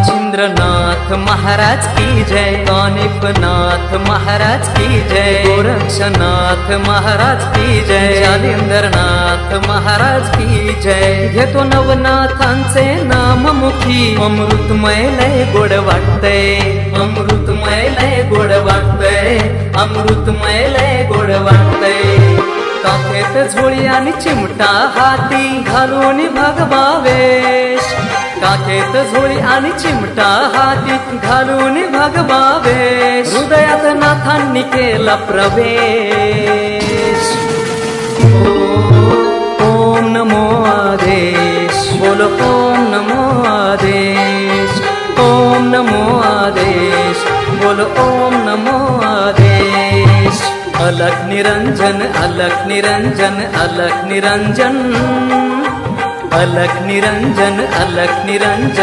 मच्छिंद्रनाथ महाराज की जय, कानिफनाथ महाराज की जय, गोरक्षनाथ महाराज की जय, जालिंदरनाथ महाराज की जय। घेतो नवनाथांचे नाम मुखी, अमृतमय लय गोड वाटतंय, अमृतमय लय गोड वाटतंय, अमृतमय लय गोड वाटतंय। काखेत झोळी आणि चिमटा हाती घालून भगवावेश, काखेत झोळी आणि चिमटा हाती घालून भगवावेश, हृदयात नाथांनी केला प्रवेश। ओम नमो आदेश, बोलो ओम नमो आदेश, ओम नमो आदेश, बोलो ओम नमो आदेश। अलख निरंजन, अलख निरंजन, अलख निरंजन, अलख निरंजन, अलख निरंजन।